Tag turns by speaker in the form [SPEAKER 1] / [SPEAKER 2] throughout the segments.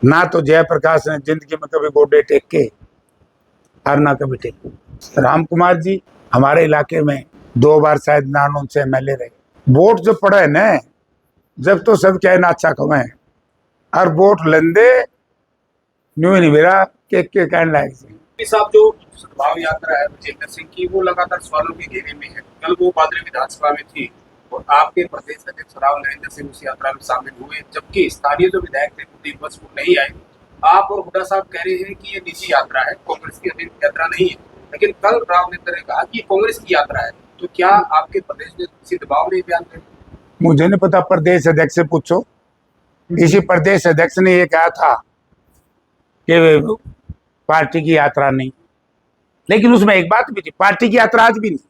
[SPEAKER 1] ना तो जयप्रकाश ने जिंदगी में कभी गोडे टेके और ना कभी टेके। राम कुमार जी हमारे इलाके में 2 बार शायद नानों से एमएलए रहे। वोट जो पड़े न जब तो सब क्या नाचा कमे और वोट लेंदे न्यू नहीं मेरा के कहने लायक से।
[SPEAKER 2] साहब जो सद्भाव यात्रा है विजेंद्र सिंह की वो लगातार सवालों के घेरे में है। कल वो बादल विधानसभा में थी और आपके प्रदेश अध्यक्ष राव नरेंद्र सिंह उस यात्रा में शामिल हुए, जबकि स्थानीय जो विधायक थे कुलदीप बस वो नहीं आए। आप और हुड्डा साहब कह रहे हैं कि ये निजी यात्रा है, कांग्रेस की अध्यक्ष यात्रा नहीं है, लेकिन कल राव नरेंद्र ने कहा कि ये कांग्रेस की यात्रा है। तो क्या आपके प्रदेश में किसी दबाव में बयान करें?
[SPEAKER 1] मुझे नहीं पता, प्रदेश अध्यक्ष से पूछो। इसी प्रदेश अध्यक्ष ने ये कहा था कि पार्टी की यात्रा नहीं, लेकिन उसमें एक बात भी थी, पार्टी की यात्रा आज भी नहीं।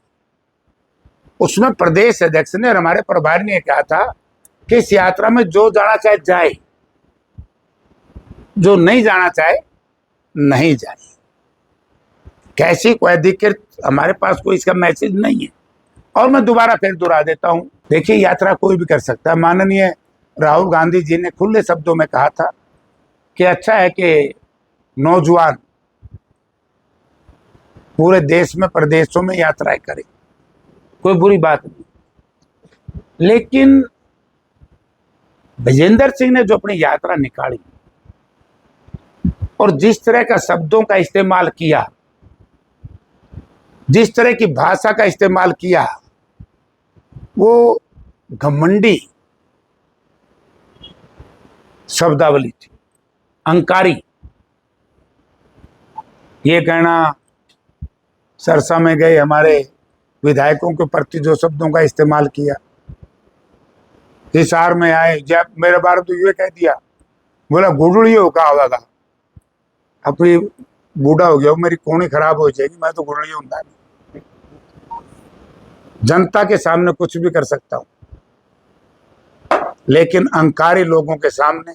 [SPEAKER 1] उसमें प्रदेश अध्यक्ष ने और हमारे प्रभारी ने कहा था कि इस यात्रा में जो जाना चाहे जाए, जो नहीं जाना चाहे नहीं जाए। कैसी कोई अधिकृत हमारे पास कोई इसका मैसेज नहीं है। और मैं दोबारा फिर दोहरा देता हूं, देखिए यात्रा कोई भी कर सकता है। माननीय राहुल गांधी जी ने खुले शब्दों में कहा था कि अच्छा है कि नौजवान पूरे देश में प्रदेशों में यात्राएं करें, कोई बुरी बात नहीं। लेकिन विजेंद्र सिंह ने जो अपनी यात्रा निकाली और जिस तरह का शब्दों का इस्तेमाल किया, जिस तरह की भाषा का इस्तेमाल किया, वो घमंडी शब्दावली थी, अहंकारी। ये कहना सरसा में गए हमारे विधायकों के प्रति जो शब्दों का इस्तेमाल किया, हिसार में आए जब मेरे बारे तो ये कह दिया, बोला गुड़ड़ी हो कहा होगा, अपनी बूढ़ा हो गया मेरी कोनी खराब हो जाएगी, मैं तो गुड़ड़ी हूं नहीं। जनता के सामने कुछ भी कर सकता हूं, लेकिन अहंकारी लोगों के सामने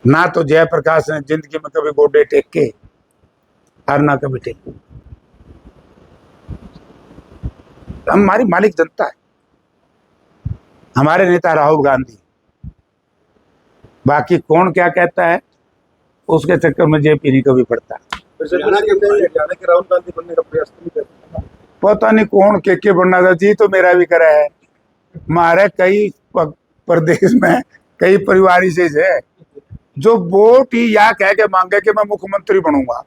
[SPEAKER 1] ना तो जयप्रकाश ने जिंदगी में कभी गोडे टेके और ना कभी टेके। हमारी मालिक जनता है, हमारे नेता राहुल गांधी। बाकी कौन क्या कहता है उसके चक्कर में जेपी नहीं कभी पड़ता।
[SPEAKER 2] राहुल गांधी बनने का प्रयास नहीं करते,
[SPEAKER 1] पता नहीं कौन के बनना था जी, तो मेरा भी करा है। हमारे कई प्रदेश में कई परिवार से है जो वोट ही या कह के मांगे कि मैं मुख्यमंत्री बनूंगा।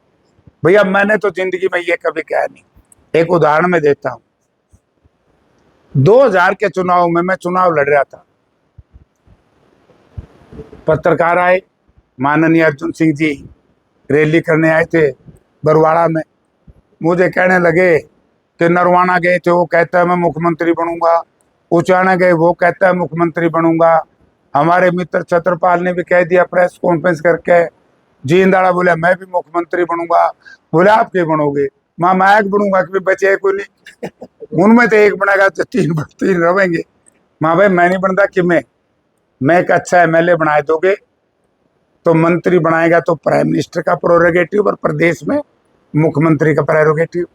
[SPEAKER 1] भैया मैंने तो जिंदगी में ये कभी कहा नहीं। एक उदाहरण में देता हूं, 2000 के चुनाव में मैं चुनाव लड़ रहा था, पत्रकार आए, माननीय अर्जुन सिंह जी रैली करने आए थे बरवाड़ा में, मुझे कहने लगे कि नरवाना गए थे वो कहता है मैं मुख्यमंत्री बनूंगा, उचाना गए वो कहता है मुख्यमंत्री बनूंगा। हमारे मित्र छत्रपाल ने भी कह दिया प्रेस कॉन्फ्रेंस करके, जींदाड़ा बोले मैं भी मुख्यमंत्री बनूंगा। बोले आप क्या बनोगे? मैं एक बनूंगा कि बचे कोई नहीं, उनमें तो एक बनेगा तो तीन रहेंगे। भाई मैं नहीं बनता कि मैं एक अच्छा एमएलए बनाए दोगे तो मंत्री बनाएगा तो प्राइम मिनिस्टर का प्रोरोगेटिव और प्रदेश में मुख्यमंत्री का प्रोरोगेटिव।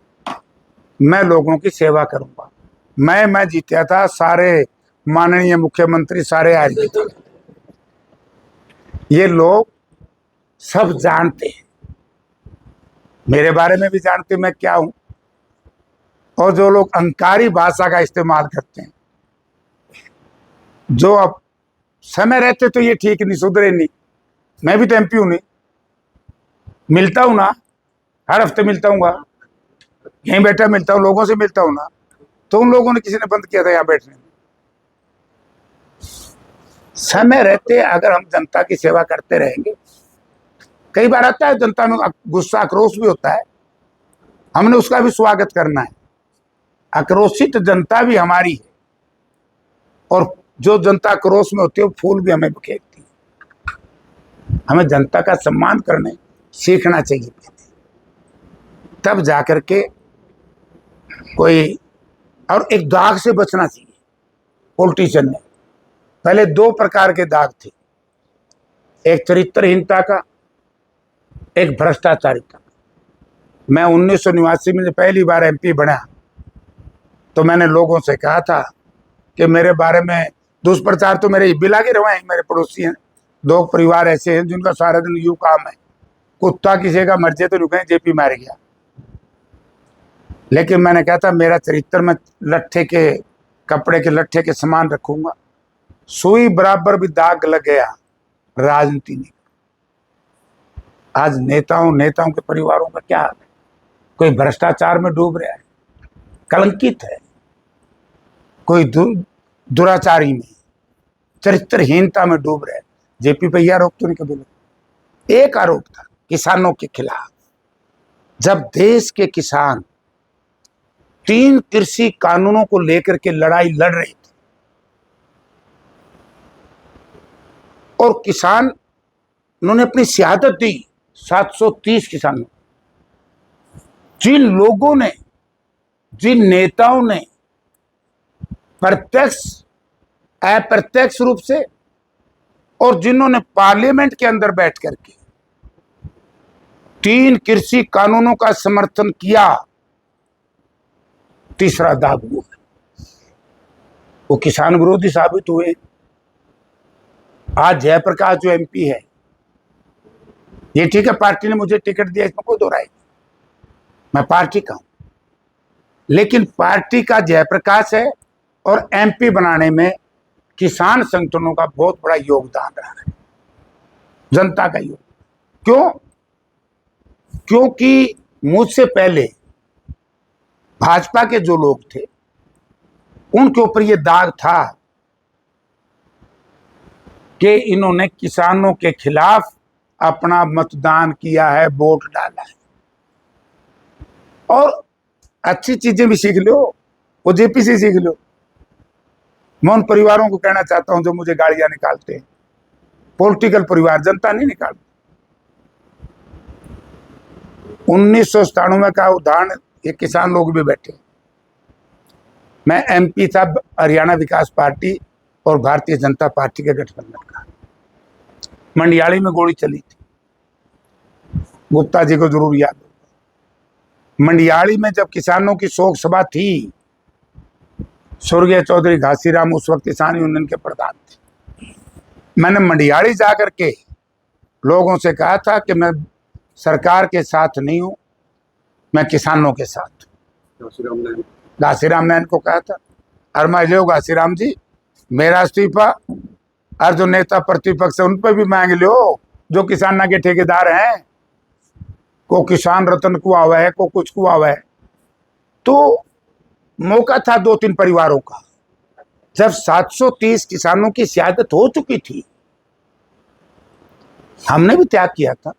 [SPEAKER 1] मैं लोगों की सेवा करूंगा। मैं जीता था, सारे माननीय मुख्यमंत्री सारे आज भी थे। ये लोग सब जानते हैं, मेरे बारे में भी जानते मैं क्या हूं। और जो लोग अहंकारी भाषा का इस्तेमाल करते हैं, जो अब समय रहते तो ये ठीक नहीं, सुधरे नहीं। मैं भी तो एमपी हूं, नहीं मिलता हूं ना, हर हफ्ते मिलता हूँ, यहीं बैठा मिलता हूं, लोगों से मिलता हूं ना। तो उन लोगों ने किसी ने बंद किया था यहाँ बैठने में? समय रहते अगर हम जनता की सेवा करते रहेंगे, कई बार आता है जनता में गुस्सा आक्रोश भी होता है, हमने उसका भी स्वागत करना है। आक्रोशित जनता भी हमारी है और जो जनता आक्रोश में होती है वो फूल भी हमें बिखेरती है। हमें जनता का सम्मान करने सीखना चाहिए, तब जाकर के कोई। और एक दाग से बचना चाहिए पॉलिटिशियन ने। पहले 2 प्रकार के दाग थे, एक चरित्रहीनता का, एक भ्रष्टाचारिता। मैं 1989 में पहली बार एमपी बना तो मैंने लोगों से कहा था कि मेरे बारे में दुष्प्रचार तो मेरे बिला के रवाए, मेरे पड़ोसी हैं, दो परिवार ऐसे हैं जिनका सारा दिन यूं काम है, कुत्ता किसी का मर जाए तो रुके जेपी मार गया। लेकिन मैंने कहा था मेरा चरित्र में लट्ठे के कपड़े के लट्ठे के समान रखूंगा। सुई बराबर भी दाग लग गया राजनीति में। आज नेताओं के परिवारों का क्या हाल है? कोई भ्रष्टाचार में डूब रहा है, कलंकित है, कोई दुराचारी में, चरित्रहीनता में डूब रहा है। जेपी पे यह आरोप तो नहीं कभी लगा। एक आरोप था किसानों के खिलाफ, जब देश के किसान 3 कृषि कानूनों को लेकर के लड़ाई लड़ रहे थे और किसान उन्होंने अपनी शहादत दी, 730 किसानों, जिन लोगों ने, जिन नेताओं ने प्रत्यक्ष अप्रत्यक्ष रूप से और जिन्होंने पार्लियामेंट के अंदर बैठ करके 3 कृषि कानूनों का समर्थन किया, तीसरा दाग वो किसान विरोधी साबित हुए। आज जयप्रकाश जो एमपी है, ये ठीक है पार्टी ने मुझे टिकट दिया, इसमें कोई दो राय नहीं, मैं पार्टी का हूं, लेकिन पार्टी का जयप्रकाश है और एमपी बनाने में किसान संगठनों का बहुत बड़ा योगदान रहा है, जनता का योगदान। क्यों? क्योंकि मुझसे पहले भाजपा के जो लोग थे उनके ऊपर ये दाग था कि इन्होंने किसानों के खिलाफ अपना मतदान किया है, वोट डाला है। और अच्छी चीजें भी सीख लो, वो जेपी से सीख लो। मैं उन परिवारों को कहना चाहता हूं जो मुझे गालियां निकालते हैं, पॉलिटिकल परिवार, जनता नहीं निकालती। 1997 का उदाहरण, ये किसान लोग भी बैठे। मैं एमपी था हरियाणा विकास पार्टी और भारतीय जनता पार्टी के गठबंधन का। मंडियाली में गोली चली थी, गुप्ता जी को जरूर याद हो। मंडियाली में जब किसानों की शोक सभा थी, स्वर्गीय चौधरी घासीराम उस वक्त किसान यूनियन के प्रधान थे। मैंने मंडियाली जाकर के लोगों से कहा था कि मैं सरकार के साथ नहीं हूं, मैं किसानों के साथ। घासीराम ने इनको कहा था, और मैं लो घासीराम जी, मेरा इस्तीफा और जो नेता प्रतिपक्ष है उन पर भी मांग लो, जो किसाना के ठेकेदार हैं। को किसान रतन कुआ हुआ है, को कुछ कुआ हुआ है। तो मौका था 2-3 परिवारों का, जब 730 किसानों की शहादत हो चुकी थी, हमने भी त्याग किया था।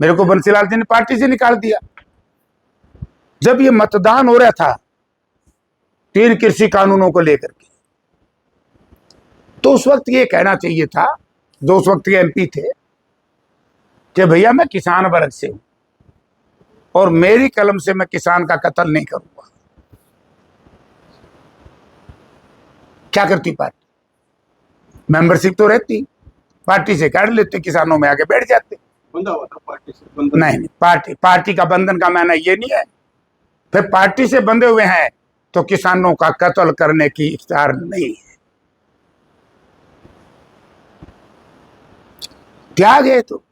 [SPEAKER 1] मेरे को बंसीलाल जी ने पार्टी से निकाल दिया। जब ये मतदान हो रहा था 3 कृषि कानूनों को लेकर के, तो उस वक्त ये कहना चाहिए था, जो उस वक्त के एमपी थे, कि भैया मैं किसान वर्ग से हूं और मेरी कलम से मैं किसान का कत्ल नहीं करूंगा। क्या करती पार्टी? मेंबरशिप तो रहती, पार्टी से काट लेते, किसानों में आके बैठ जाते।
[SPEAKER 2] बंधा हुआ था पार्टी से? बंधा
[SPEAKER 1] नहीं, पार्टी का बंधन का मायना ये नहीं है। फिर पार्टी से बंधे हुए हैं तो किसानों का कत्ल करने की इख्तियार नहीं है। त्याग है तो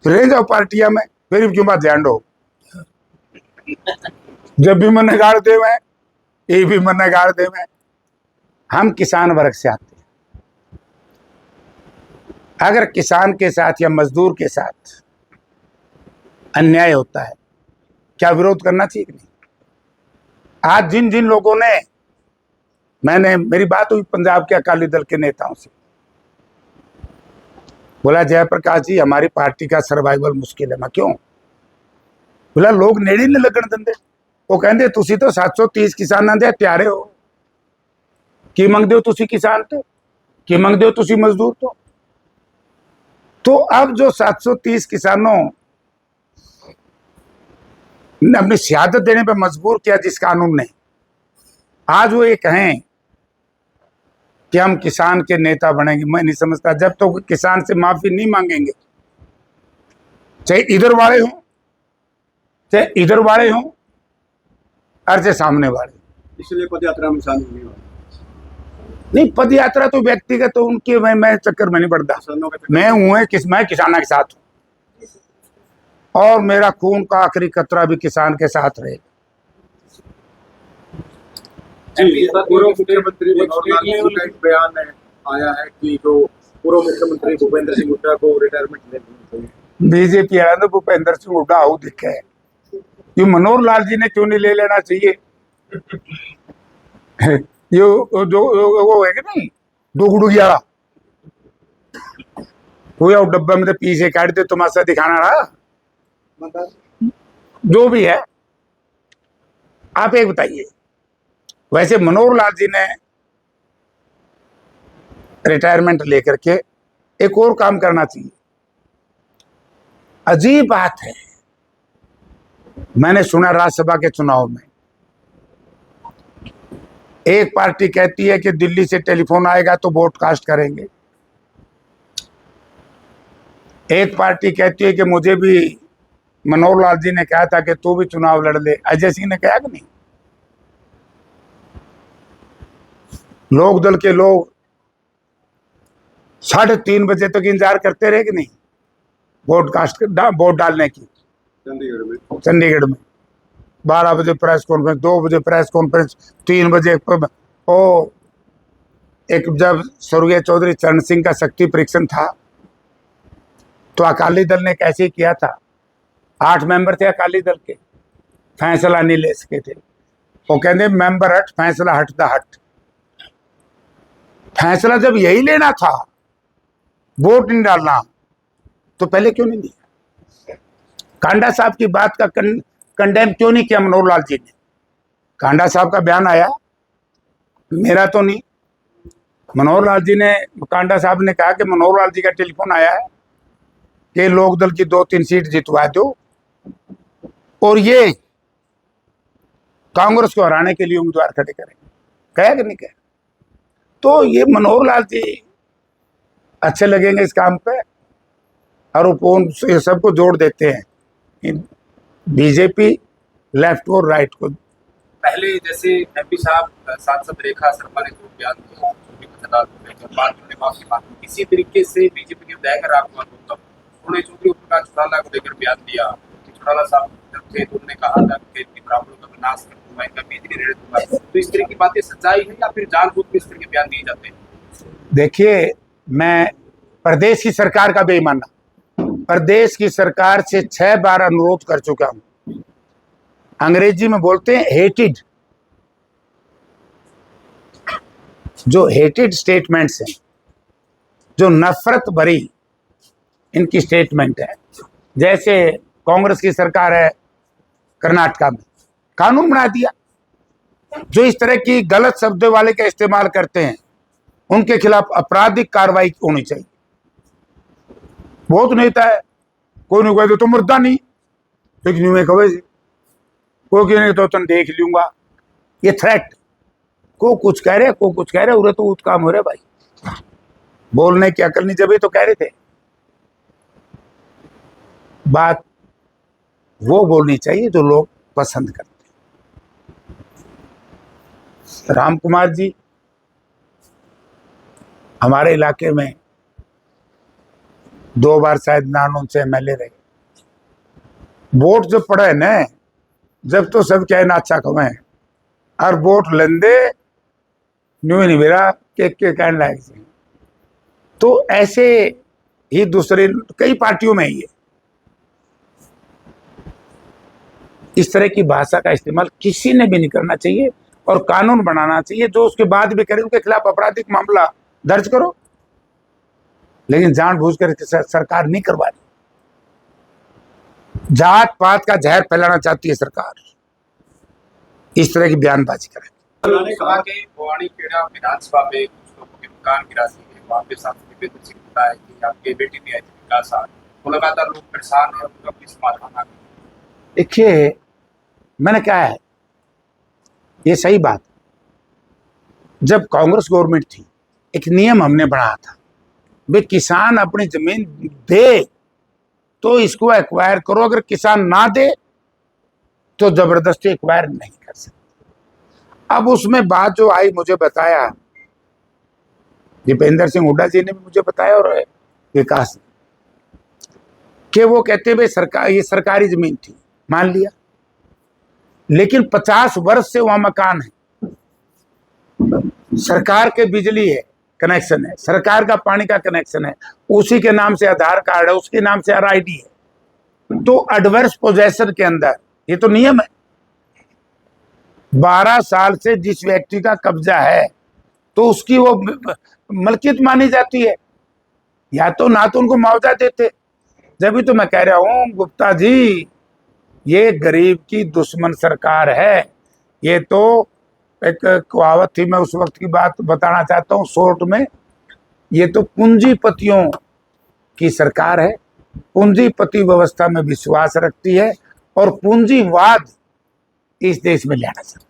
[SPEAKER 1] रह जाओ पार्टियां में, फिर क्यों बात ध्यान दो। जब भी मन गाड़ दे में, ये भी मन गाड़ दे में। हम किसान वर्ग से आते हैं। अगर किसान के साथ या मजदूर के साथ अन्याय होता है, क्या विरोध करना चाहिए कि नहीं? आज जिन जिन लोगों ने, मेरी बात हुई पंजाब के अकाली दल के नेताओं से, बोला जयप्रकाश जी हमारी पार्टी का सर्वाइवल मुश्किल है। मैं क्यों? बोला लोग नेड़ी नहीं लगन देंगे। वो कहते तुसी तो 730 किसानां दे हत्यारे हो, की मंगदे हो तुसी किसान तो, की मंगदे हो तुसी मजदूर तो अब जो 730 किसानों ने अपनी शहादत देने पर मजबूर किया जिस कानून ने, आज वो ये कहें कि हम किसान के नेता बनेंगे, मैं नहीं समझता। जब तो किसान से माफी नहीं मांगेंगे, चाहे इधर वाले हों, चाहे इधर वाले हों और चाहे सामने वाले,
[SPEAKER 2] इसलिए पदयात्रा में शामिल नहीं हुआ।
[SPEAKER 1] नहीं, पद यात्रा तो व्यक्तिगत तो उनके, मैं चक्कर में नहीं पड़ता। मैं किसाना के साथ हूँ और मेरा खून का आखिरी कतरा भी किसान के साथ रहेगा।
[SPEAKER 3] पूर्व मुख्यमंत्री मनोहर लाल जी का एक बयान आया है कि जो पूर्व मुख्यमंत्री भूपेंद्र सिंह हुड्डा को रिटायरमेंट लेनी चाहिए।
[SPEAKER 1] बीजेपी वाला तो भूपेंद्र सिंह हुड्डा हो दिखे है, ये मनोहर लाल जी ने क्यों नहीं ले लेना चाहिए? ये जो वो है कि नहीं, डुगडुगिया वो डब्बे में पीछे काट दे तमाशा दिखाना रहा, जो भी है। आप एक बताइए, वैसे मनोहर लाल जी ने रिटायरमेंट लेकर के एक और काम करना चाहिए। अजीब बात है, मैंने सुना राज्यसभा के चुनाव में एक पार्टी कहती है कि दिल्ली से टेलीफोन आएगा तो वोट कास्ट करेंगे, एक पार्टी कहती है कि मुझे भी मनोहर लाल जी ने कहा था कि तू भी चुनाव लड़ ले। अजय सिंह ने कहा कि नहीं? लोक दल के लोग 3:30 बजे तक इंतजार करते रहे कि नहीं वोट डालने की। चंडीगढ़ में 12 बजे प्रेस कॉन्फ्रेंस, 2 बजे प्रेस कॉन्फ्रेंस, 3 बजे ओ एक जब स्वर्गीय चौधरी चरण सिंह का शक्ति परीक्षण था तो अकाली दल ने कैसे किया था? 8 मेंबर थे अकाली दल के, फैसला नहीं ले सके थे। वो कहते मेंबर हट फैसला हट द हट। फैसला जब यही लेना था, वोट नहीं डालना, तो पहले क्यों नहीं दिया? कांडा साहब की बात का कंडेम क्यों नहीं किया मनोहर लाल जी ने? कांडा साहब का बयान आया, मेरा तो नहीं। मनोहर लाल जी ने, कांडा साहब ने कहा कि मनोहर लाल जी का टेलीफोन आया है कि लोकदल की 2-3 सीट जितवा दो और ये कांग्रेस को हराने के लिए उम्मीदवार खड़े करेंगे। कहा कि नहीं कहा? तो ये मनोहर लाल जी अच्छे लगेंगे इस काम पे और वो सबको जोड़ देते हैं, बीजेपी लेफ्ट और राइट को।
[SPEAKER 2] पहले जैसे एमपी साहब सांसद रेखा शर्मा ने जो बयान दिया, बाद में माफी मांगी, इसी तरीके से बीजेपी के विधायक रामकुमार गौतम उन्होंने चौधरी प्रकाश चौटाला को लेकर बयान दिया। चौटाला साहब जब थे तो उन्होंने कहा था कि ब्राह्मणों का विनाश कर दूंगा, इनका बीज नहीं रहने दूंगा। तो इस तरह की बातें सच्चाई है या फिर जानबूझ के इस तरह के बयान दिए जाते हैं?
[SPEAKER 1] देखिए, मैं प्रदेश की सरकार का बेईमाना, प्रदेश की सरकार से 6 बार अनुरोध कर चुका हूं। अंग्रेजी में बोलते हैं हेटेड, जो हेटेड स्टेटमेंट्स हैं, जो नफरत भरी इनकी स्टेटमेंट है। जैसे कांग्रेस की सरकार है कर्नाटका में, कानून बना दिया, जो इस तरह की गलत शब्द वाले का इस्तेमाल करते हैं उनके खिलाफ आपराधिक कार्रवाई होनी चाहिए। बहुत नेता है, कोई नहीं कहे तो मुर्दा नहीं, लेकिन मैं कहे कोई नहीं तो तुम देख लूंगा, ये थ्रेट। को कुछ कह रहे, को कुछ कह रहे, उरे तो उत काम हो रहे भाई, बोलने की अकल नहीं, जब तो कह रहे थे। बात वो बोलनी चाहिए जो लोग पसंद करते हैं। राम कुमार जी हमारे इलाके में 2 बार शायद नानों से MLA रहे। वोट जब पड़े न, जब तो सब क्या ना अच्छा कमे और वोट लेंदे न्यू नहीं मेरा के कहने लायक से। तो ऐसे ही दूसरे कई पार्टियों में ही है, इस तरह की भाषा का इस्तेमाल किसी ने भी नहीं करना चाहिए और कानून बनाना चाहिए, जो उसके बाद भी करे उनके खिलाफ आपराधिक मामला दर्ज करो, लेकिन जानबूझकर सरकार नहीं करवा रही। जात पात का जहर फैलाना चाहती है सरकार, इस तरह की बयानबाजी करे।
[SPEAKER 2] लोकसभा के भवानी खेड़ा विधानसभा में कुछ लोगों के मकान गिरा है, वहाँ पे सांसद भूपेंद्र सिंह बताया कि आपके बेटी भी आई थी विकास, तो लगातार लोग परेशान है, उनका कोई समाधान आ गया।
[SPEAKER 1] देखिए, मैंने कहा है ये सही बात, जब कांग्रेस गवर्नमेंट थी एक नियम हमने बनाया था, वे किसान अपनी जमीन दे तो इसको एक्वायर करो, अगर किसान ना दे तो जबरदस्ती एक्वायर नहीं कर सकते। अब उसमें बात जो आई, मुझे बताया दीपेंद्र सिंह हुड्डा जी ने भी मुझे बताया और विकास कि वो कहते भाई सरकार, ये सरकारी जमीन थी, मान लिया, लेकिन 50 वर्ष से वहां मकान है, सरकार के बिजली है, कनेक्शन है, सरकार का पानी का कनेक्शन है, उसी के नाम से आधार कार्ड है, उसके नाम से RID है, तो एडवर्स पोजेशन के अंदर ये तो नियम है। 12 साल से जिस व्यक्ति का कब्जा है तो उसकी वो मलकियत मानी जाती है, या तो ना तो उनको मुआवजा देते। जब तो मैं कह रहा हूं गुप्ता जी, ये गरीब की दुश्मन सरकार है। ये तो एक कहावत थी, मैं उस वक्त की बात बताना चाहता हूं शॉर्ट में, ये तो पूंजीपतियों की सरकार है, पूंजीपति व्यवस्था में विश्वास रखती है और पूंजीवाद इस देश में लाना चाहती है।